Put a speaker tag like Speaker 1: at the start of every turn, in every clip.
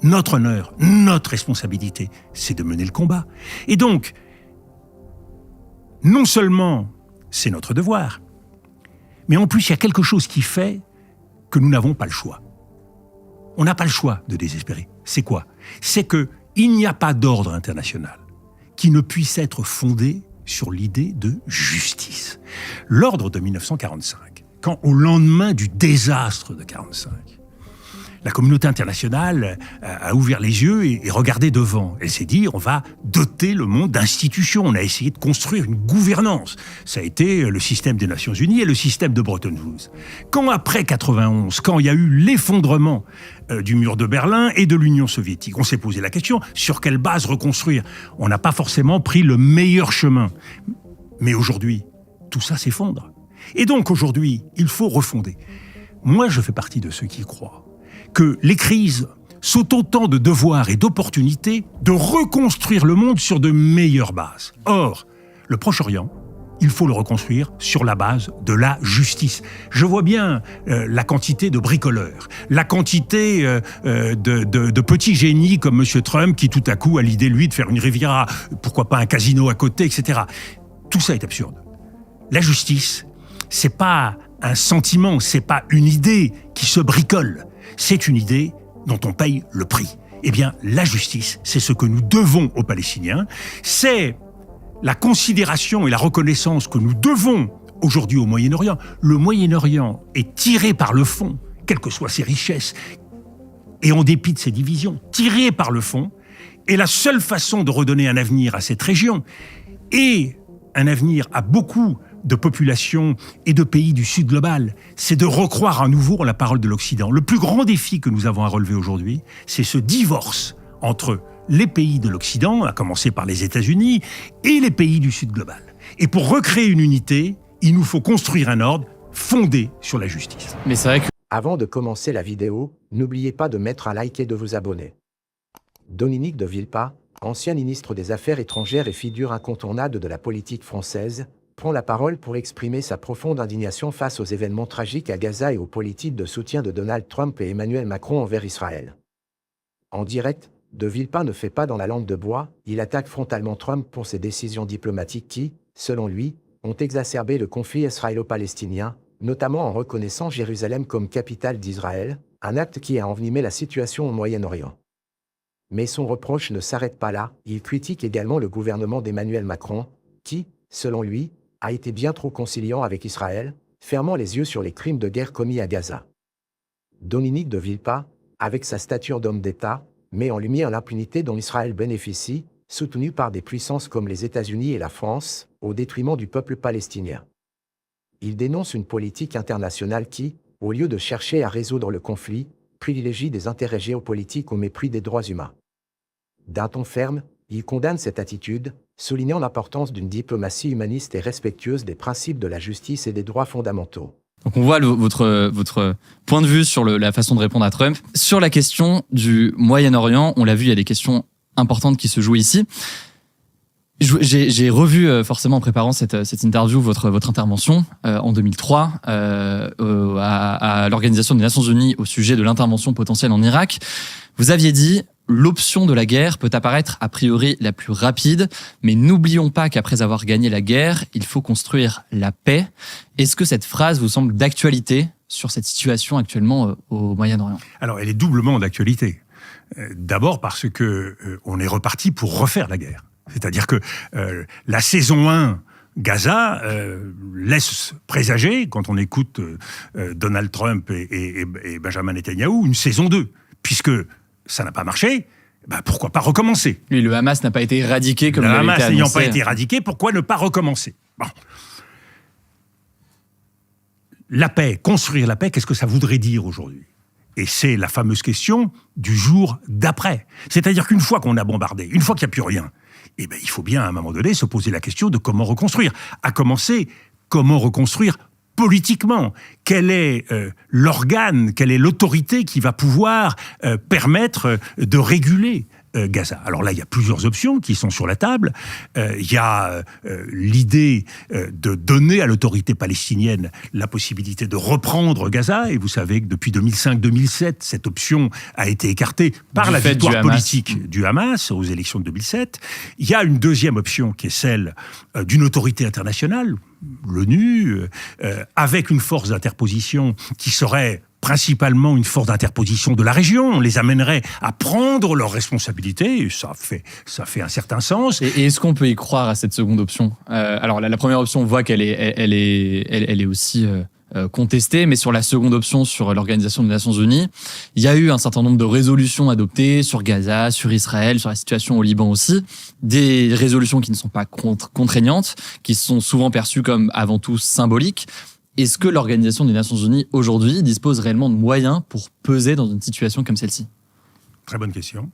Speaker 1: notre honneur, notre responsabilité, c'est de mener le combat. Et donc, non seulement c'est notre devoir, mais en plus il y a quelque chose qui fait que nous n'avons pas le choix. On n'a pas le choix de désespérer. C'est quoi? C'est qu'il n'y a pas d'ordre international qui ne puisse être fondé sur l'idée de justice. L'ordre de 1945, quand au lendemain du désastre de 1945, la communauté internationale a ouvert les yeux et regardé devant. Elle s'est dit, on va doter le monde d'institutions. On a essayé de construire une gouvernance. Ça a été le système des Nations Unies et le système de Bretton Woods. Quand après 91, quand il y a eu l'effondrement du mur de Berlin et de l'Union soviétique, on s'est posé la question, sur quelle base reconstruire? On n'a pas forcément pris le meilleur chemin. Mais aujourd'hui, tout ça s'effondre. Et donc aujourd'hui, il faut refonder. Moi, je fais partie de ceux qui croient que les crises sont autant de devoirs et d'opportunités de reconstruire le monde sur de meilleures bases. Or, le Proche-Orient, il faut le reconstruire sur la base de la justice. Je vois bien la quantité de bricoleurs, la quantité de petits génies comme M. Trump qui tout à coup a l'idée, lui, de faire une Riviera, pourquoi pas un casino à côté, etc. Tout ça est absurde. La justice, c'est pas un sentiment, c'est pas une idée qui se bricole. C'est une idée dont on paye le prix. Eh bien, la justice, c'est ce que nous devons aux Palestiniens. C'est la considération et la reconnaissance que nous devons aujourd'hui au Moyen-Orient. Le Moyen-Orient est tiré par le fond, quelles que soient ses richesses, et en dépit de ses divisions, tiré par le fond. Et la seule façon de redonner un avenir à cette région, et un avenir à beaucoup de populations et de pays du Sud global, c'est de recroire à nouveau en la parole de l'Occident. Le plus grand défi que nous avons à relever aujourd'hui, c'est ce divorce entre les pays de l'Occident, à commencer par les États-Unis, et les pays du Sud global. Et pour recréer une unité, il nous faut construire un ordre fondé sur la justice.
Speaker 2: Mais c'est vrai que...
Speaker 3: Avant de commencer la vidéo, n'oubliez pas de mettre un like et de vous abonner. Dominique de Villepin, ancien ministre des Affaires étrangères et figure incontournable de la politique française, prend la parole pour exprimer sa profonde indignation face aux événements tragiques à Gaza et aux politiques de soutien de Donald Trump et Emmanuel Macron envers Israël. En direct, de Villepin ne fait pas dans la langue de bois, il attaque frontalement Trump pour ses décisions diplomatiques qui, selon lui, ont exacerbé le conflit israélo-palestinien, notamment en reconnaissant Jérusalem comme capitale d'Israël, un acte qui a envenimé la situation au Moyen-Orient. Mais son reproche ne s'arrête pas là, il critique également le gouvernement d'Emmanuel Macron, qui, selon lui, a été bien trop conciliant avec Israël, fermant les yeux sur les crimes de guerre commis à Gaza. Dominique de Villepin, avec sa stature d'homme d'État, met en lumière l'impunité dont Israël bénéficie, soutenue par des puissances comme les États-Unis et la France, au détriment du peuple palestinien. Il dénonce une politique internationale qui, au lieu de chercher à résoudre le conflit, privilégie des intérêts géopolitiques au mépris des droits humains. D'un ton ferme, il condamne cette attitude, soulignant l'importance d'une diplomatie humaniste et respectueuse des principes de la justice et des droits fondamentaux.
Speaker 2: Donc on voit votre point de vue sur la façon de répondre à Trump. Sur la question du Moyen-Orient, on l'a vu, il y a des questions importantes qui se jouent ici. J'ai revu forcément en préparant cette interview votre intervention en 2003 à l'Organisation des Nations Unies au sujet de l'intervention potentielle en Irak. Vous aviez dit « L'option de la guerre peut apparaître a priori la plus rapide, mais n'oublions pas qu'après avoir gagné la guerre, il faut construire la paix ». Est-ce que cette phrase vous semble d'actualité sur cette situation actuellement au Moyen-Orient?
Speaker 1: Alors, elle est doublement d'actualité. D'abord parce que on est reparti pour refaire la guerre. C'est-à-dire que la saison 1 Gaza laisse présager, quand on écoute Donald Trump et Benjamin Netanyahou, une saison 2. Puisque ça n'a pas marché, ben pourquoi pas recommencer?
Speaker 2: Oui, le Hamas n'a pas été éradiqué comme il avait été annoncé. Le Hamas
Speaker 1: n'ayant pas été éradiqué, pourquoi ne pas recommencer? Bon. La paix, construire la paix, qu'est-ce que ça voudrait dire aujourd'hui? Et c'est la fameuse question du jour d'après. C'est-à-dire qu'une fois qu'on a bombardé, une fois qu'il n'y a plus rien, eh ben, il faut bien à un moment donné se poser la question de comment reconstruire. À commencer, comment reconstruire politiquement? Quel est l'organe, quelle est l'autorité qui va pouvoir permettre de réguler Gaza. Alors là, il y a plusieurs options qui sont sur la table. Il y a l'idée de donner à l'autorité palestinienne la possibilité de reprendre Gaza, et vous savez que depuis 2005-2007, cette option a été écartée par la victoire politique du Hamas aux élections de 2007. Il y a une deuxième option qui est celle d'une autorité internationale, l'ONU, avec une force d'interposition qui serait principalement une force d'interposition de la région. On les amènerait à prendre leurs responsabilités, et ça fait un certain sens.
Speaker 2: Et est-ce qu'on peut y croire à cette seconde option ? Alors la première option, on voit qu'elle est aussi contestée, mais sur la seconde option, sur l'Organisation des Nations Unies, il y a eu un certain nombre de résolutions adoptées sur Gaza, sur Israël, sur la situation au Liban aussi, des résolutions qui ne sont pas contraignantes, qui sont souvent perçues comme avant tout symboliques. Est-ce que l'Organisation des Nations Unies, aujourd'hui, dispose réellement de moyens pour peser dans une situation comme celle-ci ?
Speaker 1: Très bonne question,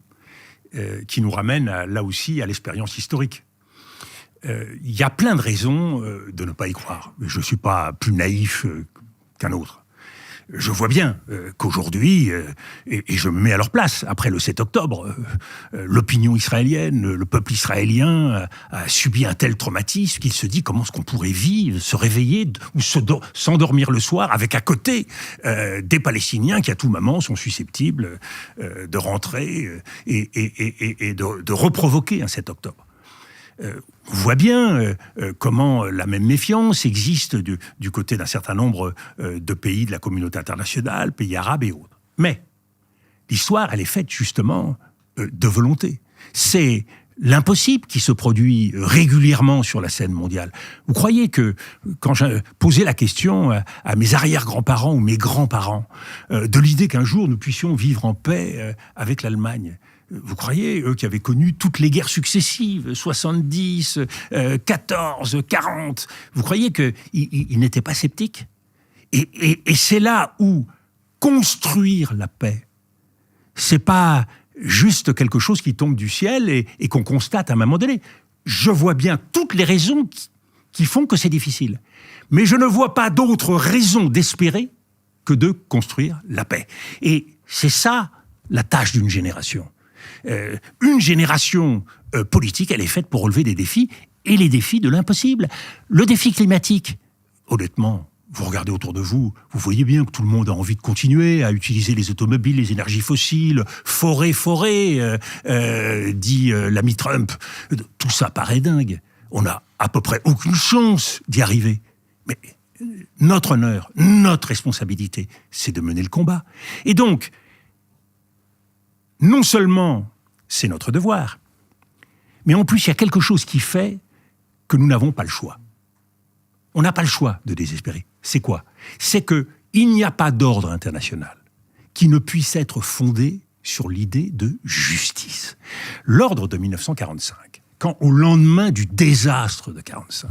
Speaker 1: qui nous ramène là aussi à l'expérience historique. Il y a plein de raisons de ne pas y croire. Je ne suis pas plus naïf qu'un autre. Je vois bien qu'aujourd'hui, et je me mets à leur place, après le 7 octobre, l'opinion israélienne, le peuple israélien a subi un tel traumatisme qu'il se dit comment est-ce qu'on pourrait vivre, se réveiller ou s'endormir le soir avec à côté des Palestiniens qui à tout moment sont susceptibles de rentrer et de reprovoquer un 7 octobre. On voit bien comment la même méfiance existe du côté d'un certain nombre de pays de la communauté internationale, pays arabes et autres. Mais l'histoire, elle est faite justement de volonté. C'est l'impossible qui se produit régulièrement sur la scène mondiale. Vous croyez que, quand j'ai posé la question à mes arrière-grands-parents ou mes grands-parents, de l'idée qu'un jour nous puissions vivre en paix avec l'Allemagne, vous croyez, eux qui avaient connu toutes les guerres successives, 70, 14, 40, vous croyez qu'ils n'étaient pas sceptiques ? Et c'est là où construire la paix, c'est pas juste quelque chose qui tombe du ciel et qu'on constate à un moment donné. Je vois bien toutes les raisons qui font que c'est difficile. Mais je ne vois pas d'autres raisons d'espérer que de construire la paix. Et c'est ça la tâche d'une génération. Une génération politique, elle est faite pour relever des défis, et les défis de l'impossible. Le défi climatique, honnêtement, vous regardez autour de vous, vous voyez bien que tout le monde a envie de continuer à utiliser les automobiles, les énergies fossiles, forêt, dit l'ami Trump. Tout ça paraît dingue. On n'a à peu près aucune chance d'y arriver. Mais notre honneur, notre responsabilité, c'est de mener le combat. Et donc, non seulement c'est notre devoir, mais en plus il y a quelque chose qui fait que nous n'avons pas le choix. On n'a pas le choix de désespérer. C'est quoi ? C'est qu'il n'y a pas d'ordre international qui ne puisse être fondé sur l'idée de justice. L'ordre de 1945, quand au lendemain du désastre de 1945,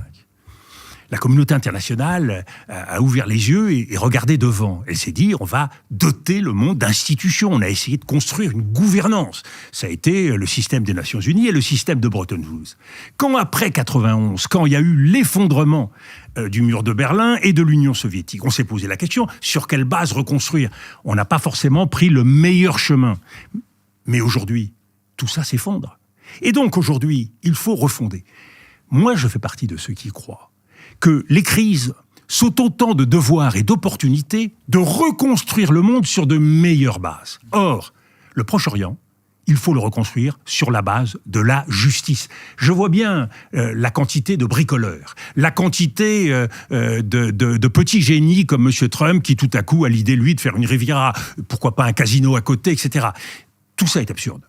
Speaker 1: la communauté internationale a ouvert les yeux et regardé devant. Elle s'est dit, on va doter le monde d'institutions. On a essayé de construire une gouvernance. Ça a été le système des Nations Unies et le système de Bretton Woods. Quand après 91, quand il y a eu l'effondrement du mur de Berlin et de l'Union soviétique, on s'est posé la question, sur quelle base reconstruire ? On n'a pas forcément pris le meilleur chemin. Mais aujourd'hui, tout ça s'effondre. Et donc aujourd'hui, il faut refonder. Moi, je fais partie de ceux qui croient que les crises sont autant de devoirs et d'opportunités de reconstruire le monde sur de meilleures bases. Or, le Proche-Orient, il faut le reconstruire sur la base de la justice. Je vois bien la quantité de bricoleurs, la quantité de petits génies comme M. Trump qui tout à coup a l'idée, lui, de faire une Riviera, pourquoi pas un casino à côté, etc. Tout ça est absurde.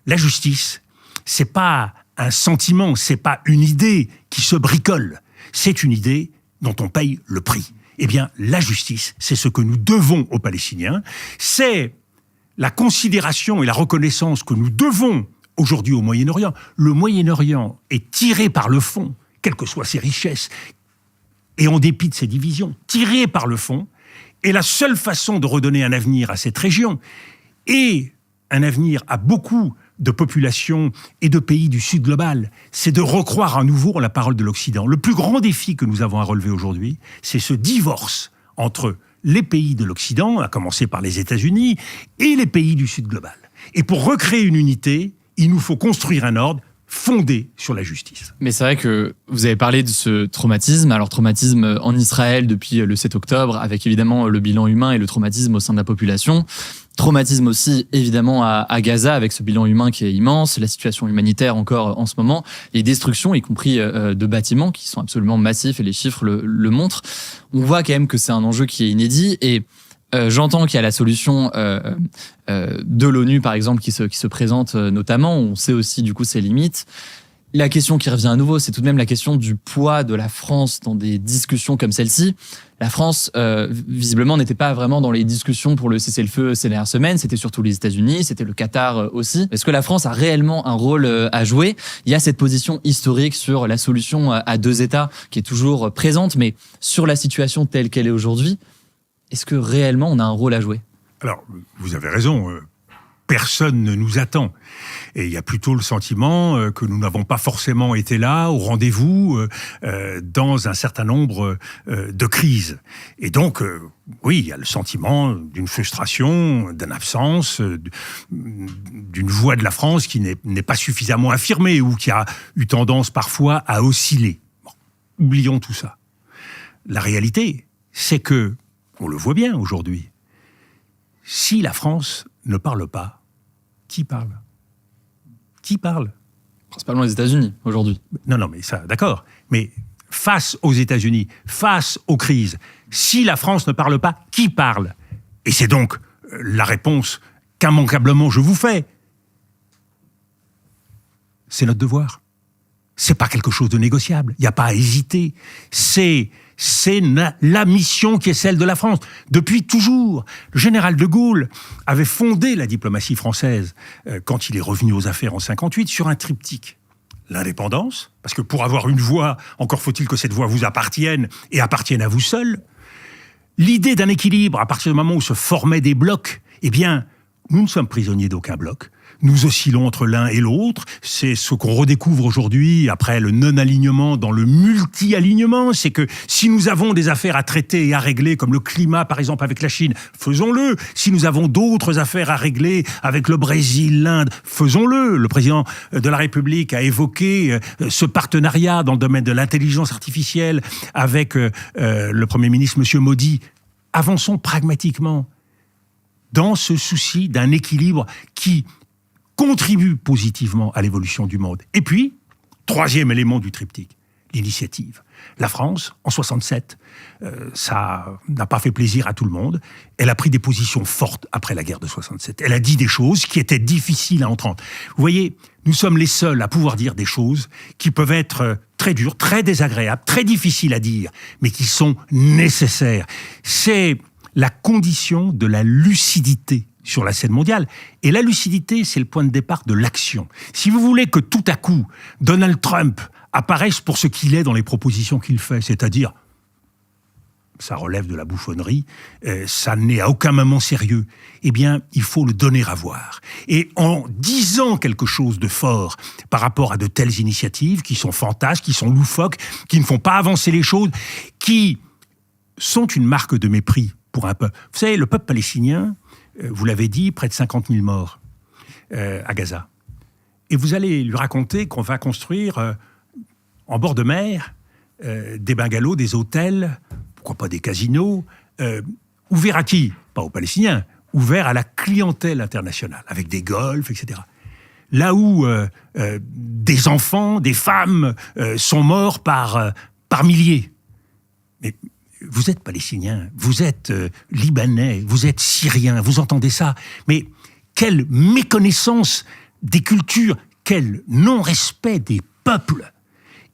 Speaker 1: La justice, c'est pas un sentiment, c'est pas une idée qui se bricole. C'est une idée dont on paye le prix. Eh bien, la justice, c'est ce que nous devons aux Palestiniens. C'est la considération et la reconnaissance que nous devons aujourd'hui au Moyen-Orient. Le Moyen-Orient est tiré par le fond, quelles que soient ses richesses, et en dépit de ses divisions, tiré par le fond. Et la seule façon de redonner un avenir à cette région, et un avenir à beaucoup de populations et de pays du Sud global, c'est de recroire à nouveau en la parole de l'Occident. Le plus grand défi que nous avons à relever aujourd'hui, c'est ce divorce entre les pays de l'Occident, à commencer par les États-Unis, et les pays du Sud global. Et pour recréer une unité, Il nous faut construire un ordre fondé sur la justice.
Speaker 2: Mais c'est vrai que vous avez parlé de ce traumatisme. Alors, traumatisme en Israël depuis le 7 octobre, avec évidemment le bilan humain et le traumatisme au sein de la population. Traumatisme aussi, évidemment, à Gaza, avec ce bilan humain qui est immense, la situation humanitaire encore en ce moment, les destructions, y compris de bâtiments, qui sont absolument massifs, et les chiffres le montrent. On voit quand même que c'est un enjeu qui est inédit, et j'entends qu'il y a la solution de l'ONU, par exemple, qui se présente notamment. On sait aussi, du coup, ses limites. La question qui revient à nouveau, c'est tout de même la question du poids de la France dans des discussions comme celle-ci. La France, visiblement, n'était pas vraiment dans les discussions pour le cessez-le-feu ces dernières semaines. C'était surtout les États-Unis, c'était le Qatar aussi. Est-ce que la France a réellement un rôle à jouer ? Il y a cette position historique sur la solution à deux États qui est toujours présente, mais sur la situation telle qu'elle est aujourd'hui, est-ce que réellement on a un rôle à jouer ?
Speaker 1: Alors, vous avez raison. Personne ne nous attend. Et il y a plutôt le sentiment que nous n'avons pas forcément été là, au rendez-vous, dans un certain nombre de crises. Et donc, oui, il y a le sentiment d'une frustration, d'une absence, d'une voix de la France qui n'est pas suffisamment affirmée ou qui a eu tendance parfois à osciller. Bon, oublions tout ça. La réalité, c'est que, on le voit bien aujourd'hui, si la France ne parle pas, qui parle ? Qui parle ?
Speaker 2: Principalement les États-Unis, aujourd'hui.
Speaker 1: Non, mais ça, d'accord. Mais face aux États-Unis, face aux crises, si la France ne parle pas, qui parle ? Et c'est donc la réponse qu'immanquablement je vous fais. C'est notre devoir. C'est pas quelque chose de négociable. Il n'y a pas à hésiter. C'est la mission qui est celle de la France. Depuis toujours, le général de Gaulle avait fondé la diplomatie française quand il est revenu aux affaires en 58 sur un triptyque. L'indépendance, parce que pour avoir une voix, encore faut-il que cette voix vous appartienne et appartienne à vous seul. L'idée d'un équilibre, à partir du moment où se formaient des blocs, eh bien, nous ne sommes prisonniers d'aucun bloc. Nous oscillons entre l'un et l'autre. C'est ce qu'on redécouvre aujourd'hui après le non-alignement dans le multi-alignement. C'est que si nous avons des affaires à traiter et à régler, comme le climat par exemple avec la Chine, faisons-le. Si nous avons d'autres affaires à régler avec le Brésil, l'Inde, faisons-le. Le président de la République a évoqué ce partenariat dans le domaine de l'intelligence artificielle avec le Premier ministre, M. Modi. Avançons pragmatiquement dans ce souci d'un équilibre qui contribue positivement à l'évolution du monde. Et puis, troisième élément du triptyque, l'initiative. La France, en 67, ça n'a pas fait plaisir à tout le monde. Elle a pris des positions fortes après la guerre de 67. Elle a dit des choses qui étaient difficiles à entendre. Vous voyez, nous sommes les seuls à pouvoir dire des choses qui peuvent être très dures, très désagréables, très difficiles à dire, mais qui sont nécessaires. C'est la condition de la lucidité sur la scène mondiale. Et la lucidité, c'est le point de départ de l'action. Si vous voulez que tout à coup, Donald Trump apparaisse pour ce qu'il est dans les propositions qu'il fait, c'est-à-dire, ça relève de la bouffonnerie, ça n'est à aucun moment sérieux, eh bien, il faut le donner à voir. Et en disant quelque chose de fort par rapport à de telles initiatives qui sont fantasques, qui sont loufoques, qui ne font pas avancer les choses, qui sont une marque de mépris pour un peuple. Vous savez, le peuple palestinien, vous l'avez dit, près de 50 000 morts à Gaza. Et vous allez lui raconter qu'on va construire en bord de mer des bungalows, des hôtels, pourquoi pas des casinos, ouverts à qui ? Pas aux Palestiniens, ouverts à la clientèle internationale, avec des golfs, etc. Là où des enfants, des femmes sont morts par milliers. Mais vous êtes palestinien, vous êtes libanais, vous êtes syrien, vous entendez ça. Mais quelle méconnaissance des cultures, quel non-respect des peuples.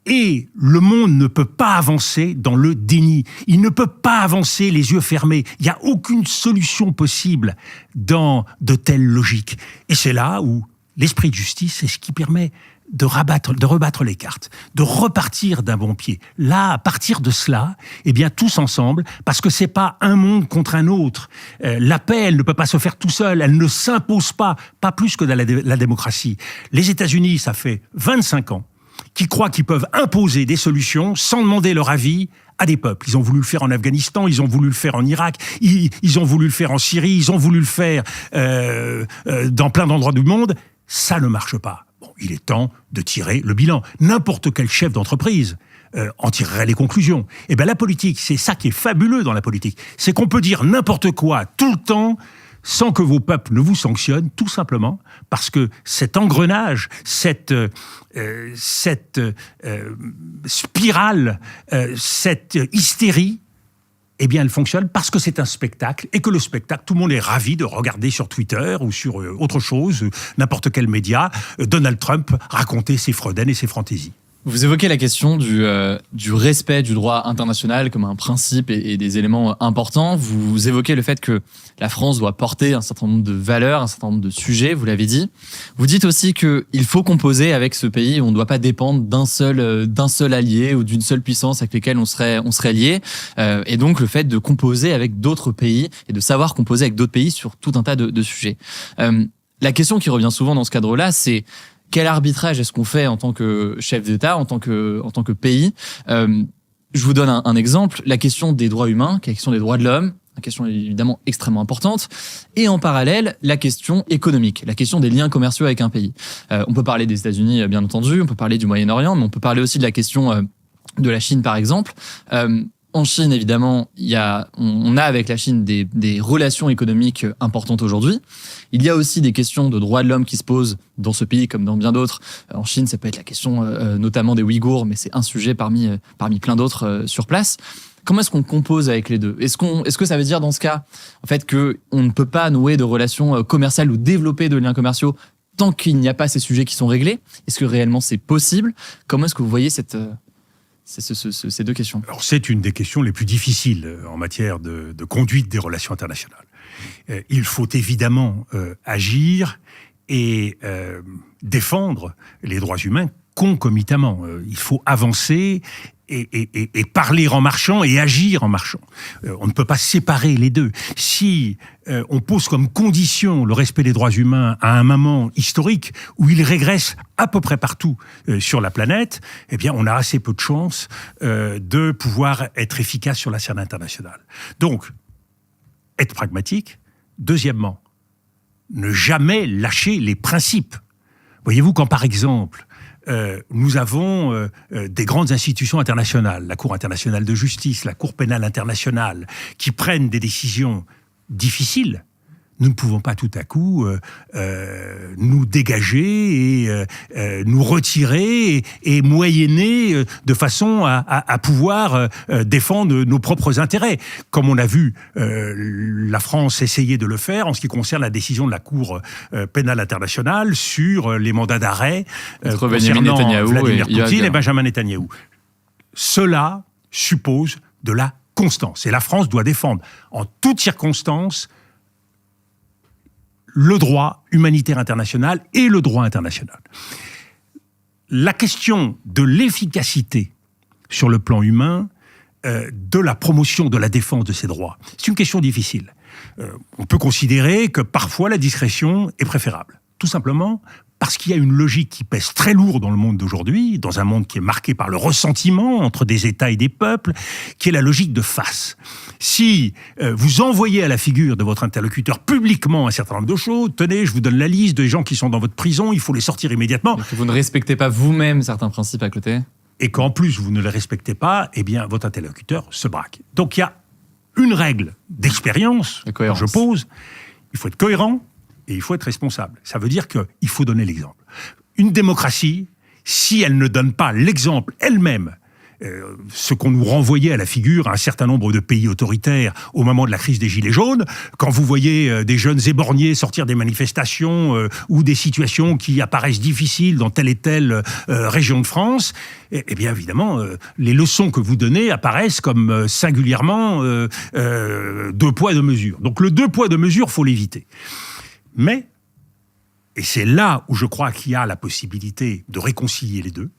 Speaker 1: Et le monde ne peut pas avancer dans le déni. Il ne peut pas avancer les yeux fermés. Il n'y a aucune solution possible dans de telles logiques. Et c'est là où l'esprit de justice, c'est ce qui permet de rebattre les cartes, de repartir d'un bon pied. Là, à partir de cela, eh bien, tous ensemble, parce que c'est pas un monde contre un autre. La paix, elle ne peut pas se faire tout seul, elle ne s'impose pas plus que dans la démocratie. Les États-Unis, ça fait 25 ans, qui croient qu'ils peuvent imposer des solutions sans demander leur avis à des peuples. Ils ont voulu le faire en Afghanistan, ils ont voulu le faire en Irak, ils ont voulu le faire en Syrie, ils ont voulu le faire dans plein d'endroits du monde. Ça ne marche pas. Bon, il est temps de tirer le bilan. N'importe quel chef d'entreprise en tirerait les conclusions. Et bien la politique, c'est ça qui est fabuleux dans la politique. C'est qu'on peut dire n'importe quoi tout le temps sans que vos peuples ne vous sanctionnent, tout simplement parce que cet engrenage, cette spirale, cette hystérie, eh bien, elle fonctionne parce que c'est un spectacle et que le spectacle, tout le monde est ravi de regarder sur Twitter ou sur autre chose, n'importe quel média, Donald Trump raconter ses fredaines et ses fantaisies.
Speaker 2: Vous évoquez la question du respect du droit international comme un principe et des éléments importants. Vous évoquez le fait que la France doit porter un certain nombre de valeurs, un certain nombre de sujets, vous l'avez dit. Vous dites aussi qu'il faut composer avec ce pays, on ne doit pas dépendre d'un seul allié ou d'une seule puissance avec lesquelles on serait lié. Et donc le fait de composer avec d'autres pays et de savoir composer avec d'autres pays sur tout un tas de sujets. La question qui revient souvent dans ce cadre-là, c'est quel arbitrage est-ce qu'on fait en tant que chef d'État, en tant que pays? Je vous donne un exemple. La question des droits humains, la question des droits de l'homme, une question évidemment extrêmement importante. Et en parallèle, la question économique, la question des liens commerciaux avec un pays. On peut parler des États-Unis, bien entendu, on peut parler du Moyen-Orient, mais on peut parler aussi de la question de la Chine, par exemple. En Chine, évidemment, on a avec la Chine des relations économiques importantes aujourd'hui. Il y a aussi des questions de droits de l'homme qui se posent dans ce pays comme dans bien d'autres. En Chine, ça peut être la question notamment des Ouïghours, mais c'est un sujet parmi plein d'autres sur place. Comment est-ce qu'on compose avec les deux ? Est-ce que ça veut dire dans ce cas, en fait, qu'on ne peut pas nouer de relations commerciales ou développer de liens commerciaux tant qu'il n'y a pas ces sujets qui sont réglés ? Est-ce que réellement c'est possible ? Comment est-ce que vous voyez ces deux questions?
Speaker 1: Alors, c'est une des questions les plus difficiles en matière de conduite des relations internationales. Il faut évidemment agir et défendre les droits humains concomitamment. Il faut avancer et parler en marchant et agir en marchant. On ne peut pas séparer les deux. Si on pose comme condition le respect des droits humains à un moment historique où ils régressent à peu près partout sur la planète, eh bien, on a assez peu de chances de pouvoir être efficace sur la scène internationale. Donc, être pragmatique. Deuxièmement, ne jamais lâcher les principes. Voyez-vous, quand par exemple, nous avons des grandes institutions internationales, la Cour internationale de justice, la Cour pénale internationale, qui prennent des décisions difficiles, nous ne pouvons pas tout à coup nous dégager et nous retirer et moyenner de façon à pouvoir défendre nos propres intérêts. Comme on a vu la France essayer de le faire en ce qui concerne la décision de la Cour pénale internationale sur les mandats d'arrêt concernant Vladimir Poutine et Benjamin Netanyahou. Cela suppose de la constance. Et la France doit défendre en toutes circonstances le droit humanitaire international et le droit international. La question de l'efficacité sur le plan humain, de la promotion de la défense de ces droits, c'est une question difficile. On peut considérer que parfois la discrétion est préférable. Tout simplement parce qu'il y a une logique qui pèse très lourd dans le monde d'aujourd'hui, dans un monde qui est marqué par le ressentiment entre des États et des peuples, qui est la logique de face. Si vous envoyez à la figure de votre interlocuteur publiquement un certain nombre de choses, tenez, je vous donne la liste des gens qui sont dans votre prison, il faut les sortir immédiatement.
Speaker 2: Et que vous ne respectez pas vous-même certains principes à côté.
Speaker 1: Et qu'en plus vous ne les respectez pas, eh bien votre interlocuteur se braque. Donc il y a une règle d'expérience que je pose, il faut être cohérent, et il faut être responsable. Ça veut dire qu'il faut donner l'exemple. Une démocratie, si elle ne donne pas l'exemple elle-même, ce qu'on nous renvoyait à la figure un certain nombre de pays autoritaires au moment de la crise des Gilets jaunes, quand vous voyez des jeunes éborgnés sortir des manifestations ou des situations qui apparaissent difficiles dans telle et telle région de France, eh bien évidemment, les leçons que vous donnez apparaissent comme singulièrement deux poids, deux mesures. Donc le deux poids, deux mesures, il faut l'éviter. Mais, et c'est là où je crois qu'il y a la possibilité de réconcilier les deux,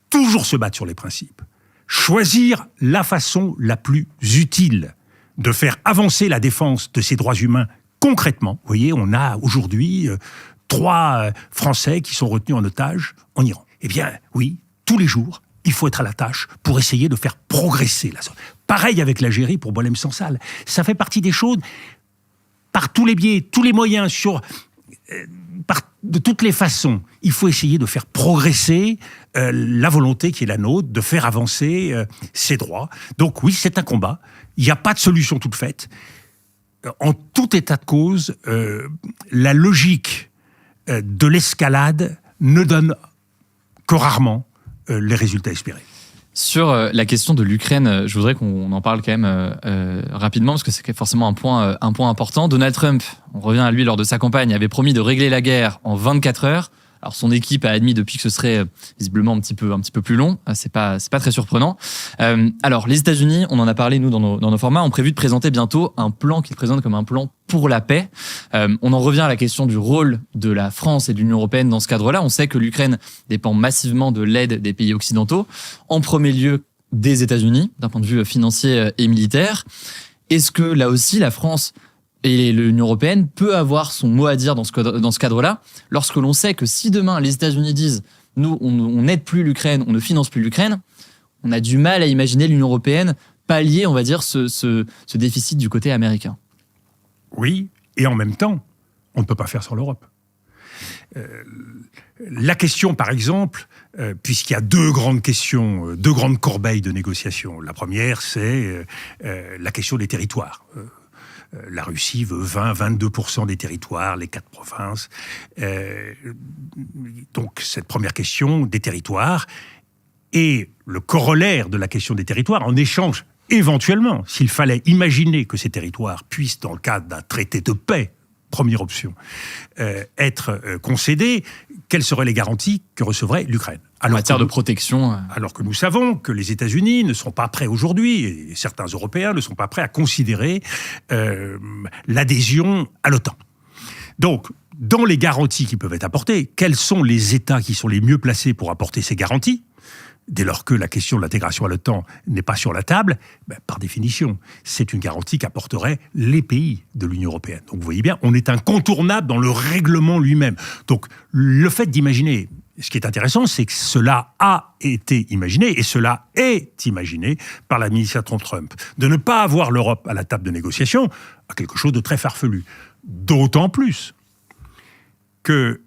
Speaker 1: toujours se battre sur les principes, choisir la façon la plus utile de faire avancer la défense de ces droits humains concrètement. Vous voyez, on a aujourd'hui 3 Français qui sont retenus en otage en Iran. Eh bien, oui, tous les jours, il faut être à la tâche pour essayer de faire progresser la zone. Pareil avec l'Algérie pour Boualem Sansal. Ça fait partie des choses... par tous les biais, tous les moyens, de toutes les façons, il faut essayer de faire progresser la volonté qui est la nôtre, de faire avancer ses droits. Donc oui, c'est un combat. Il n'y a pas de solution toute faite. En tout état de cause, la logique de l'escalade ne donne que rarement les résultats espérés.
Speaker 2: Sur la question de l'Ukraine, je voudrais qu'on en parle quand même rapidement parce que c'est forcément un point important. Donald Trump, on revient à lui lors de sa campagne, avait promis de régler la guerre en 24 heures. Alors son équipe a admis depuis que ce serait visiblement un petit peu plus long. C'est pas très surprenant. Alors les États-Unis, on en a parlé nous dans nos formats, ont prévu de présenter bientôt un plan qu'ils présentent comme un plan pour la paix. On en revient à la question du rôle de la France et de l'Union européenne dans ce cadre-là. On sait que l'Ukraine dépend massivement de l'aide des pays occidentaux, en premier lieu des États-Unis, d'un point de vue financier et militaire. Est-ce que là aussi la France et l'Union européenne peut avoir son mot à dire dans ce cadre-là, lorsque l'on sait que si demain les États-Unis disent « nous, on n'aide plus l'Ukraine, on ne finance plus l'Ukraine », on a du mal à imaginer l'Union européenne pallier, on va dire, ce déficit du côté américain.
Speaker 1: Oui, et en même temps, on ne peut pas faire sans l'Europe. La question, par exemple, puisqu'il y a deux grandes questions, deux grandes corbeilles de négociation. La première, c'est la question des territoires. La Russie veut 20-22% des territoires, les 4 provinces. Donc, cette première question des territoires et le corollaire de la question des territoires, en échange, éventuellement, s'il fallait imaginer que ces territoires puissent, dans le cadre d'un traité de paix, première option, être concédés, quelles seraient les garanties que recevrait l'Ukraine ?
Speaker 2: En matière de protection.
Speaker 1: Alors que nous savons que les États-Unis ne sont pas prêts aujourd'hui, et certains Européens ne sont pas prêts à considérer l'adhésion à l'OTAN. Donc, dans les garanties qui peuvent être apportées, quels sont les États qui sont les mieux placés pour apporter ces garanties ? Dès lors que la question de l'intégration à l'OTAN n'est pas sur la table, par définition, c'est une garantie qu'apporteraient les pays de l'Union européenne. Donc vous voyez bien, on est incontournable dans le règlement lui-même. Donc le fait d'imaginer, ce qui est intéressant, c'est que cela a été imaginé, et cela est imaginé par l'administration Trump, de ne pas avoir l'Europe à la table de négociation, à quelque chose de très farfelu. D'autant plus que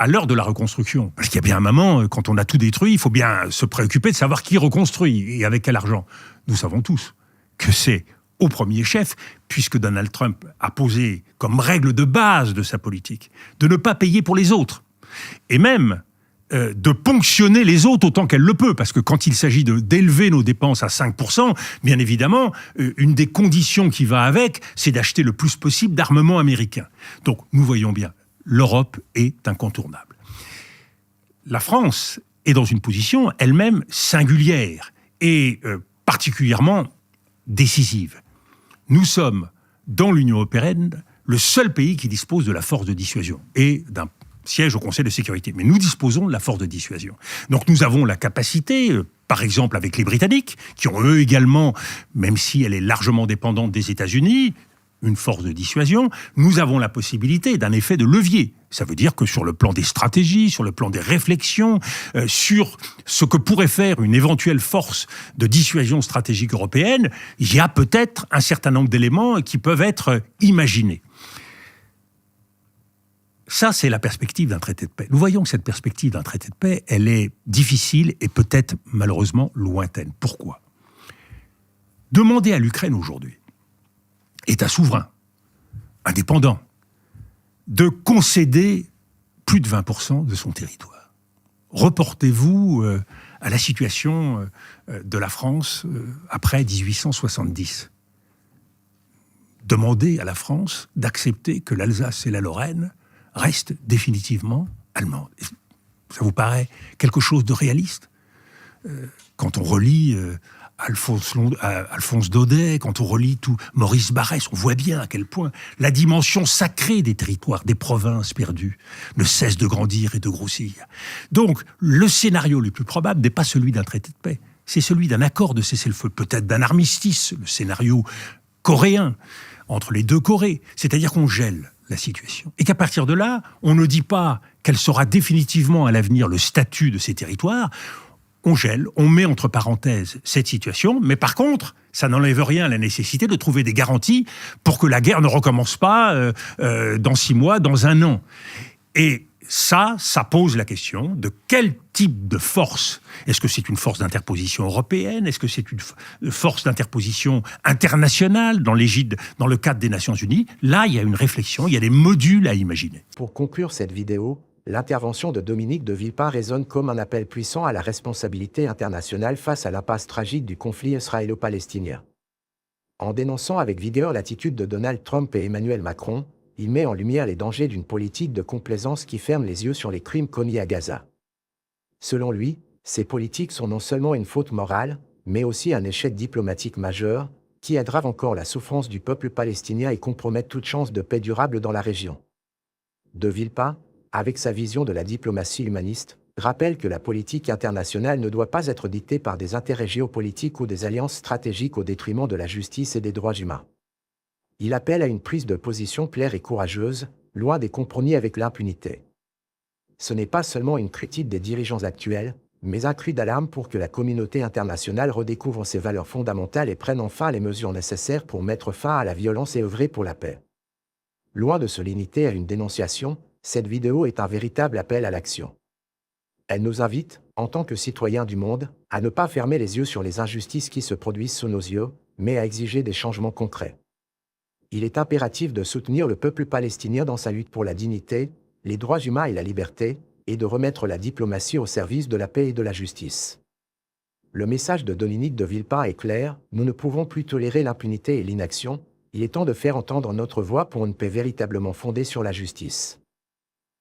Speaker 1: à l'heure de la reconstruction, parce qu'il y a bien un moment, quand on a tout détruit, il faut bien se préoccuper de savoir qui reconstruit et avec quel argent. Nous savons tous que c'est au premier chef, puisque Donald Trump a posé comme règle de base de sa politique de ne pas payer pour les autres, et même de ponctionner les autres autant qu'elle le peut, parce que quand il s'agit d'élever nos dépenses à 5%, bien évidemment, une des conditions qui va avec, c'est d'acheter le plus possible d'armement américain. Donc nous voyons bien, l'Europe est incontournable. La France est dans une position elle-même singulière et particulièrement décisive. Nous sommes, dans l'Union européenne, le seul pays qui dispose de la force de dissuasion et d'un siège au Conseil de sécurité. Mais nous disposons de la force de dissuasion. Donc nous avons la capacité, par exemple avec les Britanniques, qui ont eux également, même si elle est largement dépendante des États-Unis, une force de dissuasion, nous avons la possibilité d'un effet de levier. Ça veut dire que sur le plan des stratégies, sur le plan des réflexions, sur ce que pourrait faire une éventuelle force de dissuasion stratégique européenne, il y a peut-être un certain nombre d'éléments qui peuvent être imaginés. Ça, c'est la perspective d'un traité de paix. Nous voyons que cette perspective d'un traité de paix, elle est difficile et peut-être malheureusement lointaine. Pourquoi ? Demander à l'Ukraine aujourd'hui, État souverain, indépendant, de concéder plus de 20% de son territoire. Reportez-vous à la situation de la France après 1870. Demandez à la France d'accepter que l'Alsace et la Lorraine restent définitivement allemandes. Ça vous paraît quelque chose de réaliste ? Quand on relit Alphonse Daudet, quand on relit tout Maurice Barrès, on voit bien à quel point la dimension sacrée des territoires, des provinces perdues, ne cesse de grandir et de grossir. Donc, le scénario le plus probable n'est pas celui d'un traité de paix, c'est celui d'un accord de cessez-le-feu, peut-être d'un armistice, le scénario coréen, entre les deux Corées, c'est-à-dire qu'on gèle la situation. Et qu'à partir de là, on ne dit pas quel sera définitivement à l'avenir le statut de ces territoires, on gèle, on met entre parenthèses cette situation, mais par contre, ça n'enlève rien à la nécessité de trouver des garanties pour que la guerre ne recommence pas dans 6 mois, dans 1 an. Et ça pose la question de quel type de force. Est-ce que c'est une force d'interposition européenne? Est-ce que c'est une force d'interposition internationale dans le cadre des Nations Unies? Là, il y a une réflexion, il y a des modules à imaginer.
Speaker 3: Pour conclure cette vidéo, l'intervention de Dominique de Villepin résonne comme un appel puissant à la responsabilité internationale face à l'impasse tragique du conflit israélo-palestinien. En dénonçant avec vigueur l'attitude de Donald Trump et Emmanuel Macron, il met en lumière les dangers d'une politique de complaisance qui ferme les yeux sur les crimes commis à Gaza. Selon lui, ces politiques sont non seulement une faute morale, mais aussi un échec diplomatique majeur, qui aggrave encore la souffrance du peuple palestinien et compromet toute chance de paix durable dans la région. De Villepin, avec sa vision de la diplomatie humaniste, rappelle que la politique internationale ne doit pas être dictée par des intérêts géopolitiques ou des alliances stratégiques au détriment de la justice et des droits humains. Il appelle à une prise de position claire et courageuse, loin des compromis avec l'impunité. Ce n'est pas seulement une critique des dirigeants actuels, mais un cri d'alarme pour que la communauté internationale redécouvre ses valeurs fondamentales et prenne enfin les mesures nécessaires pour mettre fin à la violence et œuvrer pour la paix. Loin de se limiter à une dénonciation, cette vidéo est un véritable appel à l'action. Elle nous invite, en tant que citoyens du monde, à ne pas fermer les yeux sur les injustices qui se produisent sous nos yeux, mais à exiger des changements concrets. Il est impératif de soutenir le peuple palestinien dans sa lutte pour la dignité, les droits humains et la liberté, et de remettre la diplomatie au service de la paix et de la justice. Le message de Dominique de Villepin est clair, nous ne pouvons plus tolérer l'impunité et l'inaction, il est temps de faire entendre notre voix pour une paix véritablement fondée sur la justice.